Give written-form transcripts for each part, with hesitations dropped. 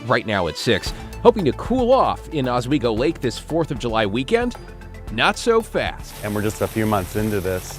right now at 6. Hoping to cool off in Oswego Lake this 4th of July weekend? Not so fast. And we're just a few months into this,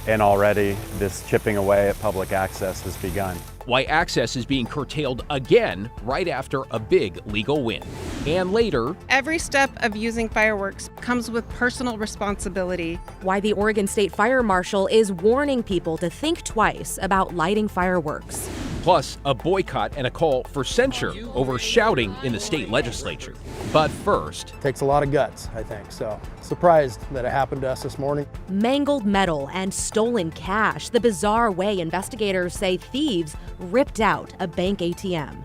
and already this chipping away at public access has begun. Why access is being curtailed again right after a big legal win. And later, every step of using fireworks comes with personal responsibility. Why the Oregon State Fire Marshal is warning people to think twice about lighting fireworks. Plus, a boycott and a call for censure over shouting in the state legislature. But first, takes a lot of guts, I think, so surprised that it happened to us this morning. Mangled metal and stolen cash, the bizarre way investigators say thieves ripped out a bank ATM.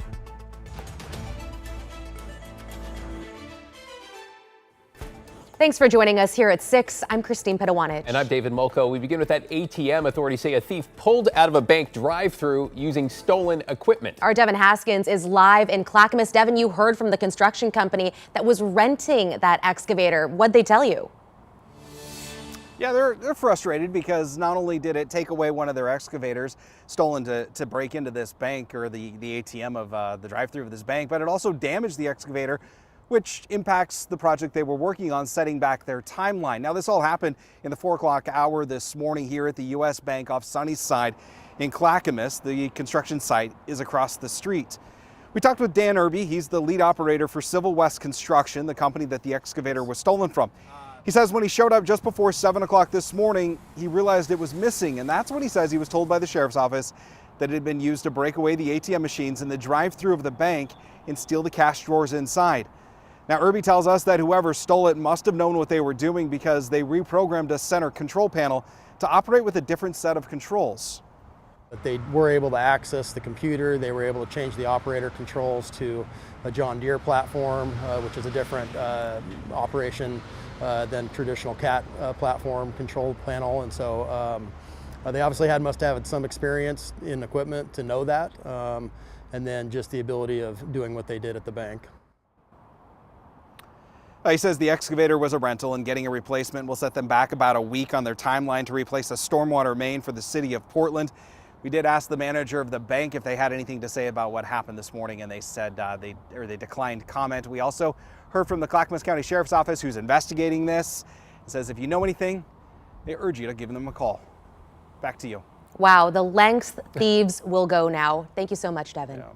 Thanks for joining us here at 6. I'm Christine Pedawanich. And I'm David Molko. We begin with that ATM. Authorities say a thief pulled out of a bank drive-thru using stolen equipment. Our Devin Haskins is live in Clackamas. Devin, you heard from the construction company that was renting that excavator. What'd they tell you? Yeah, they're frustrated because not only did it take away one of their excavators stolen to break into this bank or the ATM of the drive-thru of this bank, but it also damaged the excavator, which impacts the project they were working on, setting back their timeline. Now, this all happened in the 4 o'clock hour this morning here at the U.S. Bank off Sunnyside in Clackamas. The construction site is across the street. We talked with Dan Irby. He's the lead operator for Civil West Construction, the company that the excavator was stolen from. He says when he showed up just before 7 o'clock this morning, he realized it was missing. And that's when he says he was told by the sheriff's office that it had been used to break away the ATM machines in the drive-thru of the bank and steal the cash drawers inside. Now, Irby tells us that whoever stole it must have known what they were doing because they reprogrammed a center control panel to operate with a different set of controls. But they were able to access the computer. They were able to change the operator controls to a John Deere platform, which is a different operation than traditional CAT platform control panel. And so they obviously must have had some experience in equipment to know that, and then just the ability of doing what they did at the bank. He says the excavator was a rental and getting a replacement will set them back about a week on their timeline to replace a stormwater main for the city of Portland. We did ask the manager of the bank if they had anything to say about what happened this morning, and they said they declined comment. We also heard from the Clackamas County Sheriff's Office, who's investigating this. It says if you know anything, they urge you to give them a call. Back to you. Wow, the lengths thieves will go now. Thank you so much, Devin. Yeah.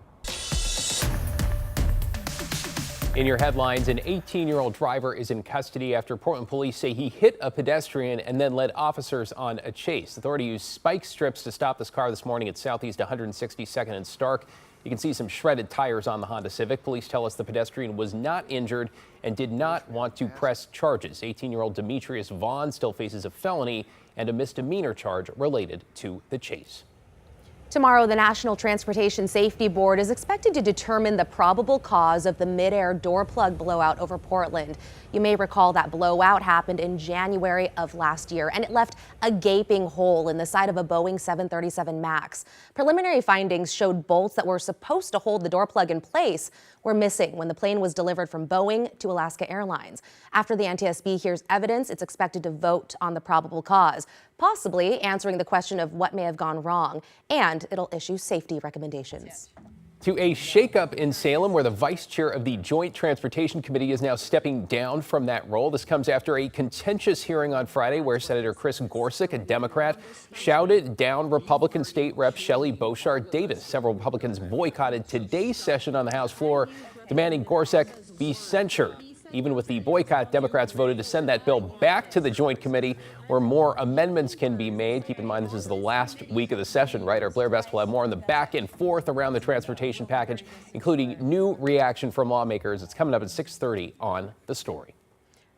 In your headlines, an 18-year-old driver is in custody after Portland police say he hit a pedestrian and then led officers on a chase. Authorities used spike strips to stop this car this morning at Southeast 162nd and Stark. You can see some shredded tires on the Honda Civic. Police tell us the pedestrian was not injured and did not want to press charges. 18-year-old Demetrius Vaughn still faces a felony and a misdemeanor charge related to the chase. Tomorrow, the National Transportation Safety Board is expected to determine the probable cause of the mid-air door plug blowout over Portland. You may recall that blowout happened in January of last year, and it left a gaping hole in the side of a Boeing 737 MAX. Preliminary findings showed bolts that were supposed to hold the door plug in place were missing when the plane was delivered from Boeing to Alaska Airlines. After the NTSB hears evidence, it's expected to vote on the probable cause, possibly answering the question of what may have gone wrong, and it'll issue safety recommendations. To a shakeup in Salem, where the vice chair of the Joint Transportation Committee is now stepping down from that role. This comes after a contentious hearing on Friday where Senator Chris Gorsuch, a Democrat, shouted down Republican State Rep Shelley Beauchard Davis. Several Republicans boycotted today's session on the House floor, demanding Gorsuch be censured. Even with the boycott, Democrats voted to send that bill back to the Joint Committee where more amendments can be made. Keep in mind, this is the last week of the session, right? Our Blair Best will have more on the back and forth around the transportation package, including new reaction from lawmakers. It's coming up at 6:30 on The Story.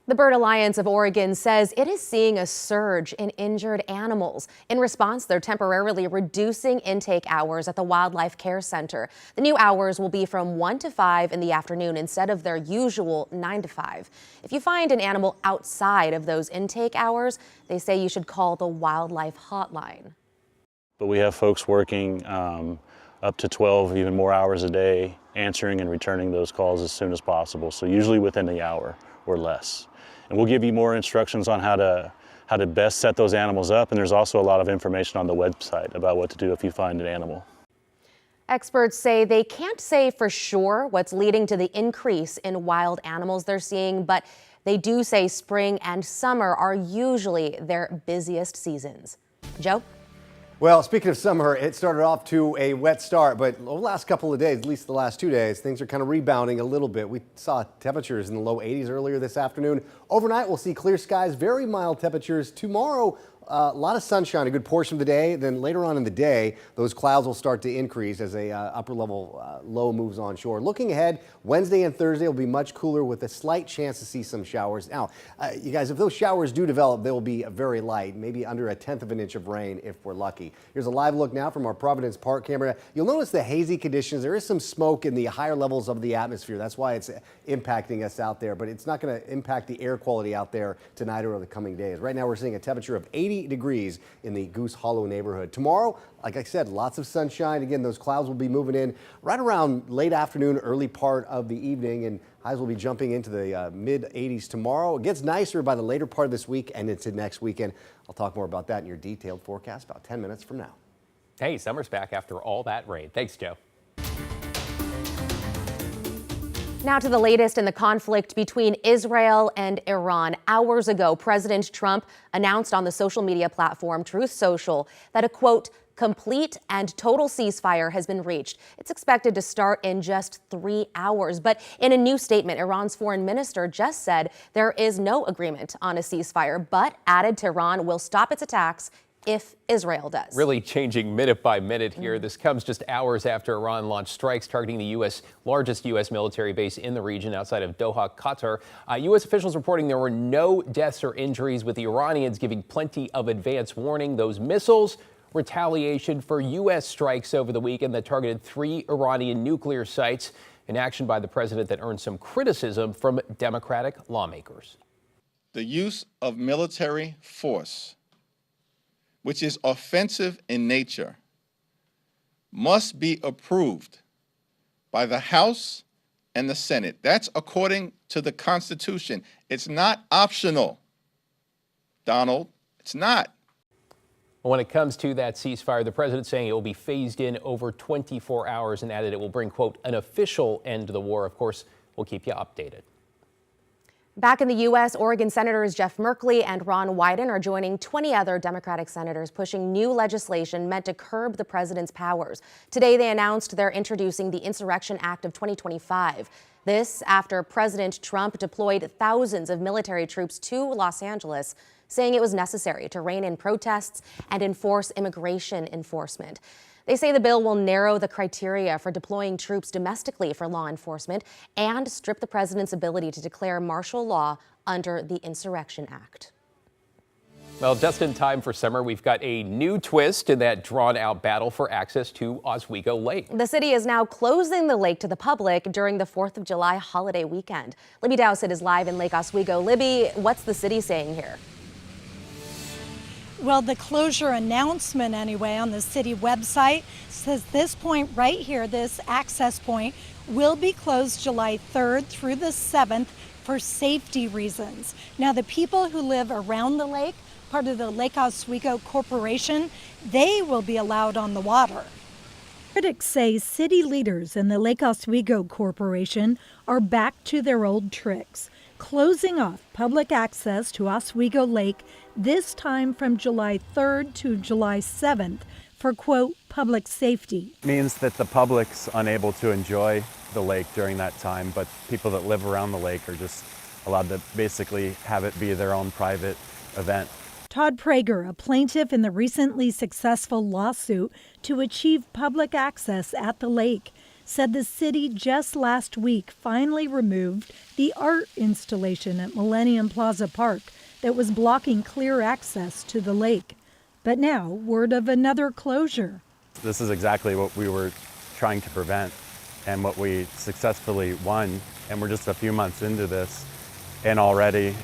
The Bird Alliance of Oregon says it is seeing a surge in injured animals. In response, they're temporarily reducing intake hours at the Wildlife Care Center. The new hours will be from 1 to 5 in the afternoon instead of their usual 9 to 5. If you find an animal outside of those intake hours, they say you should call the Wildlife Hotline. But we have folks working up to 12, even more hours a day, answering and returning those calls as soon as possible. So usually within the hour or less. And we'll give you more instructions on how to best set those animals up. And there's also a lot of information on the website about what to do if you find an animal. Experts say they can't say for sure what's leading to the increase in wild animals they're seeing, but they do say spring and summer are usually their busiest seasons. Joe? Well, speaking of summer, it started off to a wet start, but the last couple of days, at least the last 2 days, things are kind of rebounding a little bit. We saw temperatures in the low 80s earlier this afternoon. Overnight, we'll see clear skies, very mild temperatures. Tomorrow, a lot of sunshine, a good portion of the day. Then later on in the day, those clouds will start to increase as a upper level low moves onshore. Looking ahead, Wednesday and Thursday will be much cooler with a slight chance to see some showers. Now, you guys, if those showers do develop, they will be very light, maybe under 1/10 of an inch of rain if we're lucky. Here's a live look now from our Providence Park camera. You'll notice the hazy conditions. There is some smoke in the higher levels of the atmosphere. That's why it's impacting us out there, but it's not going to impact the air quality out there tonight or the coming days. Right now, we're seeing a temperature of 80 degrees in the Goose Hollow neighborhood. Tomorrow, like I said, lots of sunshine. Again, those clouds will be moving in right around late afternoon, early part of the evening, and highs will be jumping into the mid 80s tomorrow. It gets nicer by the later part of this week and into next weekend. I'll talk more about that in your detailed forecast about 10 minutes from now. Hey, summer's back after all that rain. Thanks, Joe. Now to the latest in the conflict between Israel and Iran. Hours ago, President Trump announced on the social media platform Truth Social that a, quote, complete and total ceasefire has been reached. It's expected to start in just 3 hours. But in a new statement, Iran's foreign minister just said there is no agreement on a ceasefire, but added Tehran will stop its attacks if Israel does. Really changing minute by minute here. This comes just hours after Iran launched strikes targeting the largest U.S. military base in the region outside of Doha, Qatar. U.S. officials reporting there were no deaths or injuries, with the Iranians giving plenty of advance warning. Those missiles, retaliation for U.S. strikes over the weekend that targeted 3 Iranian nuclear sites, an action by the president that earned some criticism from Democratic lawmakers. The use of military force, which is offensive in nature, must be approved by the House and the Senate. That's according to the Constitution. It's not optional, Donald. It's not. When it comes to that ceasefire, the president saying it will be phased in over 24 hours and added it will bring, quote, an official end to the war. Of course, we'll keep you updated. Back in the U.S., Oregon Senators Jeff Merkley and Ron Wyden are joining 20 other Democratic senators pushing new legislation meant to curb the president's powers. Today, they announced they're introducing the Insurrection Act of 2025. This after President Trump deployed thousands of military troops to Los Angeles, saying it was necessary to rein in protests and enforce immigration enforcement. They say the bill will narrow the criteria for deploying troops domestically for law enforcement and strip the president's ability to declare martial law under the Insurrection Act. Well, just in time for summer, we've got a new twist in that drawn-out battle for access to Oswego Lake. The city is now closing the lake to the public during the 4th of July holiday weekend. Libby Dowsett is live in Lake Oswego. Libby, what's the city saying here? Well, the closure announcement anyway on the city website says this point right here, this access point, will be closed July 3rd through the 7th for safety reasons. Now, the people who live around the lake, part of the Lake Oswego Corporation, they will be allowed on the water. Critics say city leaders in the Lake Oswego Corporation are back to their old tricks, closing off public access to Oswego Lake, this time from July 3rd to July 7th for, quote, public safety. Means that the public's unable to enjoy the lake during that time, but people that live around the lake are just allowed to basically have it be their own private event. Todd Prager, a plaintiff in the recently successful lawsuit to achieve public access at the lake, said the city just last week finally removed the art installation at Millennium Plaza Park that was blocking clear access to the lake. But now, word of another closure. This is exactly what we were trying to prevent and what we successfully won. And we're just a few months into this, and already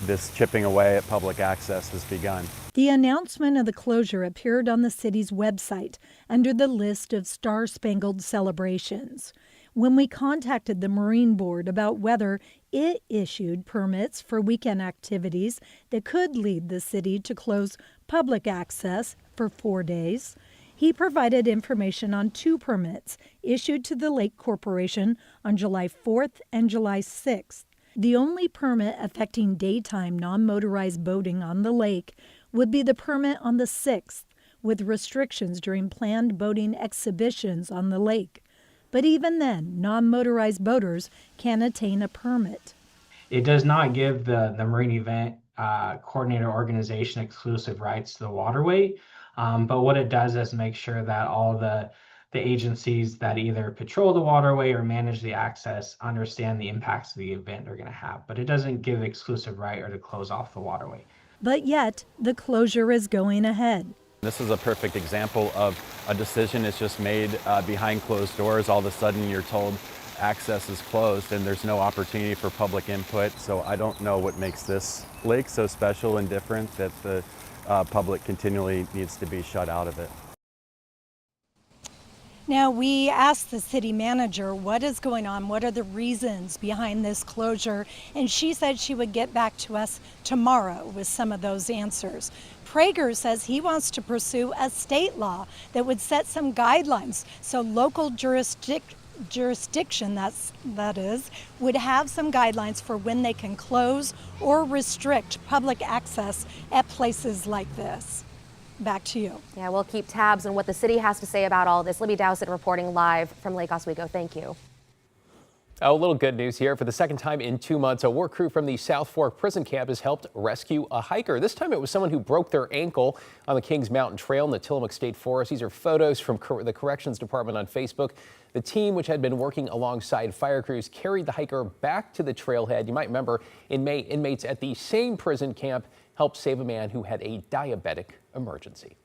this chipping away at public access has begun. The announcement of the closure appeared on the city's website under the list of star-spangled celebrations. When we contacted the Marine Board about whether it issued permits for weekend activities that could lead the city to close public access for 4 days, He provided information on 2 permits issued to the Lake Corporation on July 4th and July 6th. The only permit affecting daytime non-motorized boating on the lake would be the permit on the 6th, with restrictions during planned boating exhibitions on the lake. But even then, non-motorized boaters can attain a permit. It does not give the marine event coordinator organization exclusive rights to the waterway, but what it does is make sure that all the agencies that either patrol the waterway or manage the access understand the impacts of the event they're going to have. But it doesn't give exclusive right or to close off the waterway. But yet, the closure is going ahead. This is a perfect example of a decision that's just made behind closed doors. All of a sudden you're told access is closed and there's no opportunity for public input. So I don't know what makes this lake so special and different that the public continually needs to be shut out of it. Now, we asked the city manager what is going on, what are the reasons behind this closure, and she said she would get back to us tomorrow with some of those answers. Prager says he wants to pursue a state law that would set some guidelines so local jurisdiction that is would have some guidelines for when they can close or restrict public access at places like this. Back to you. Yeah, we'll keep tabs on what the city has to say about all this. Libby Dowsett reporting live from Lake Oswego. Thank you. Oh, a little good news here. For the second time in 2 months, a work crew from the South Fork prison camp has helped rescue a hiker. This time it was someone who broke their ankle on the Kings Mountain Trail in the Tillamook State Forest. These are photos from the Corrections Department on Facebook. The team, which had been working alongside fire crews, carried the hiker back to the trailhead. You might remember in May, inmates at the same prison camp helped save a man who had a diabetic emergency.